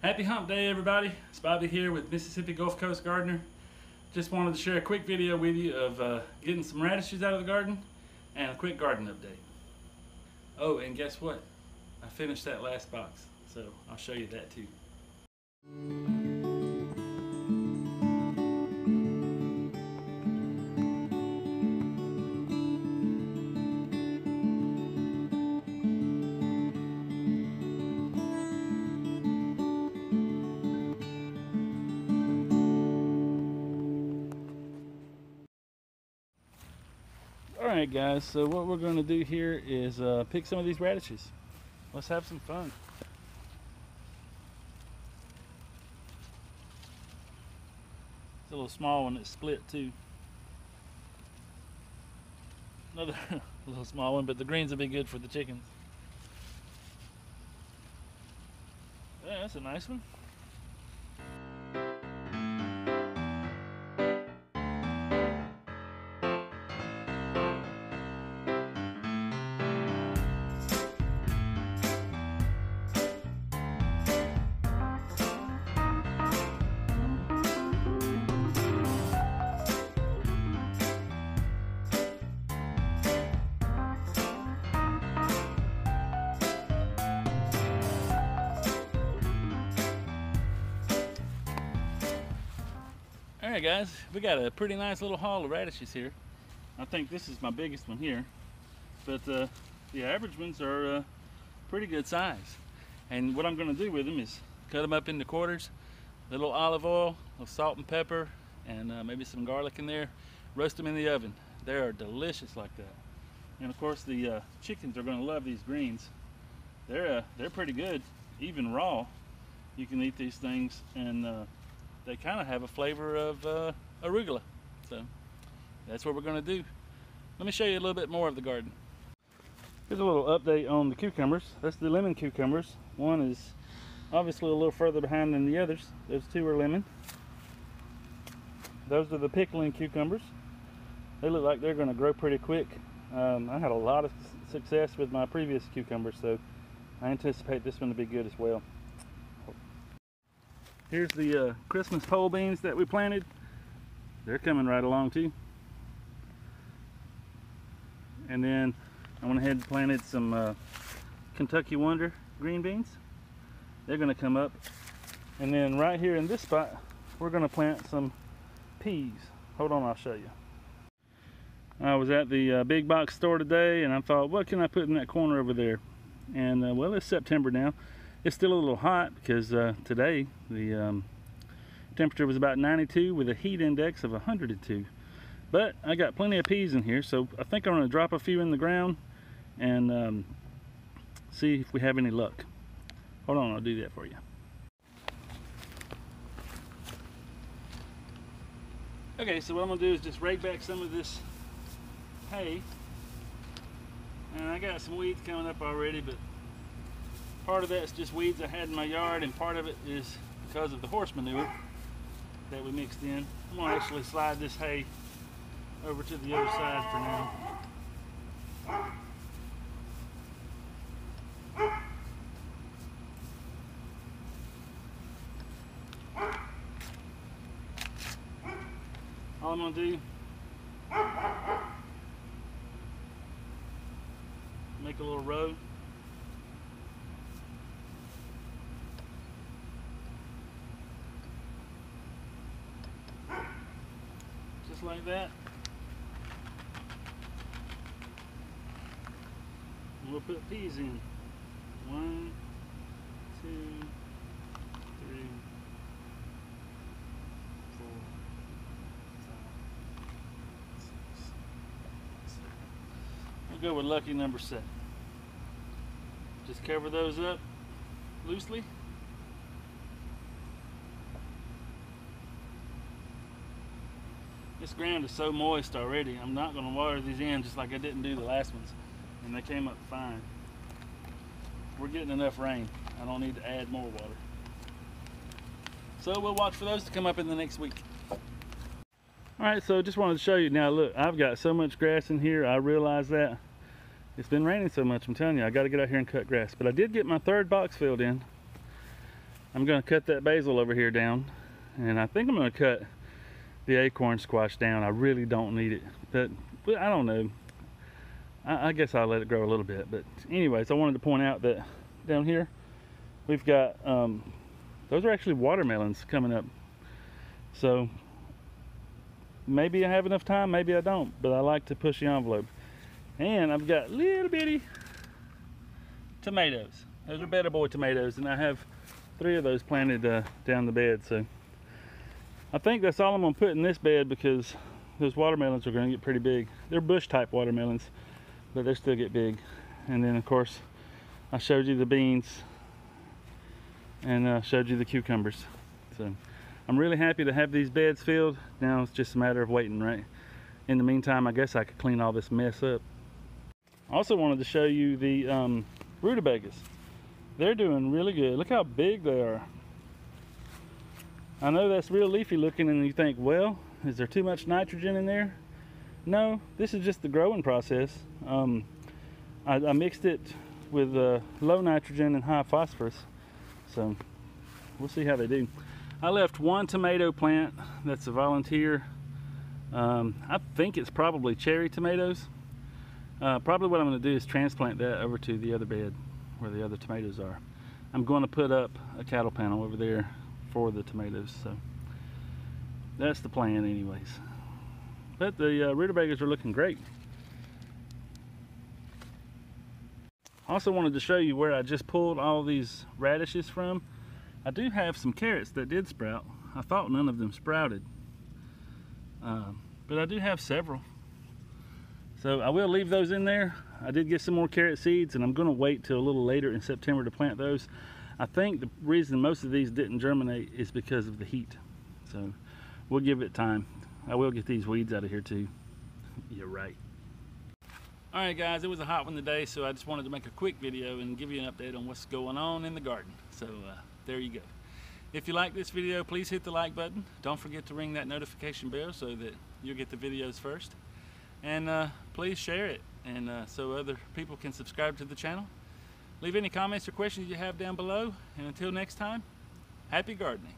Happy hump day, everybody. It's Bobby here with Mississippi Gulf Coast Gardener. Just wanted to share a quick video with you of getting some radishes out of the garden and a quick garden update. Oh, and guess what? I finished that last box, so I'll show you that too. Alright guys, so what we're going to do here is pick some of these radishes. Let's have some fun. It's a little small one that's split too. Another little small one, but the greens will be good for the chickens. Yeah, that's a nice one. Alright guys, we got a pretty nice little haul of radishes here. I think this is my biggest one here, but the average ones are pretty good size. And what I'm going to do with them is cut them up into quarters, a little olive oil, a little salt and pepper, and maybe some garlic in there. Roast them in the oven. They are delicious like that. And of course the chickens are going to love these greens. They're pretty good, even raw. You can eat these things, and they kind of have a flavor of arugula. So that's what we're going to do. Let me show you a little bit more of the garden. Here's a little update on the cucumbers. That's the lemon cucumbers. One is obviously a little further behind than the others. Those two are lemon. Those are the pickling cucumbers. They look like they're going to grow pretty quick. I had a lot of success with my previous cucumbers, so I anticipate this one to be good as well. Here's the Christmas pole beans that we planted. They're coming right along too. And then I went ahead and planted some Kentucky Wonder green beans. They're going to come up. And then right here in this spot, we're going to plant some peas. Hold on, I'll show you. I was at the big box store today, and I thought, what can I put in that corner over there? And well, it's September now. It's still a little hot because today the temperature was about 92 with a heat index of 102. But I got plenty of peas in here, so I think I'm going to drop a few in the ground and see if we have any luck. Hold on, I'll do that for you. Okay, so what I'm going to do is just rake back some of this hay. And I got some weeds coming up already, but part of that's just weeds I had in my yard, and part of it is because of the horse manure that we mixed in. I'm going to actually slide this hay over to the other side for now. All I'm going to do, make a little row. Just like that. And we'll put peas in. 1, 2, 3, 4, 5, 6, 7. We'll go with lucky number 7. Just cover those up loosely. This ground is so moist already. I'm not going to water these in just like I didn't do the last ones, and they came up fine. We're getting enough rain. I don't need to add more water. So we'll watch for those to come up in the next week. Alright, so just wanted to show you now. Look, I've got so much grass in here. I realize that it's been raining so much. I'm telling you, I got to get out here and cut grass. But I did get my third box filled in. I'm going to cut that basil over here down, and I think I'm going to cut the acorn squash down. I really don't need it, but I don't know. I guess I'll let it grow a little bit. But anyways, I wanted to point out that down here we've got those are actually watermelons coming up. So maybe I have enough time, maybe I don't, but I like to push the envelope. And I've got little bitty tomatoes. Those are Better Boy tomatoes, and I have 3 of those planted down the bed. So I think that's all I'm going to put in this bed, because those watermelons are going to get pretty big. They're bush type watermelons, but they still get big. And then of course I showed you the beans and showed you the cucumbers. So I'm really happy to have these beds filled. Now it's just a matter of waiting, right? In the meantime, I guess I could clean all this mess up. I also wanted to show you the rutabagas. They're doing really good. Look how big they are. I know that's real leafy looking, and you think, well, is there too much nitrogen in there? No, this is just the growing process. I mixed it with low nitrogen and high phosphorus, so we'll see how they do. I left 1 tomato plant that's a volunteer. I think it's probably cherry tomatoes. Probably what I'm going to do is transplant that over to the other bed where the other tomatoes are. I'm going to put up a cattle panel over there for the tomatoes, so that's the plan anyways. But the rutabagas are looking great. Also wanted to show you where I just pulled all these radishes from. I do have some carrots that did sprout. I thought none of them sprouted, but I do have several. So I will leave those in there. I did get some more carrot seeds, and I'm going to wait till a little later in September to plant those. I think the reason most of these didn't germinate is because of the heat. So we'll give it time. I will get these weeds out of here too. You're right. All right guys, it was a hot one today, so I just wanted to make a quick video and give you an update on what's going on in the garden. So there you go. If you like this video, please hit the like button. Don't forget to ring that notification bell so that you'll get the videos first. And please share it, and so other people can subscribe to the channel. Leave any comments or questions you have down below, and until next time, happy gardening.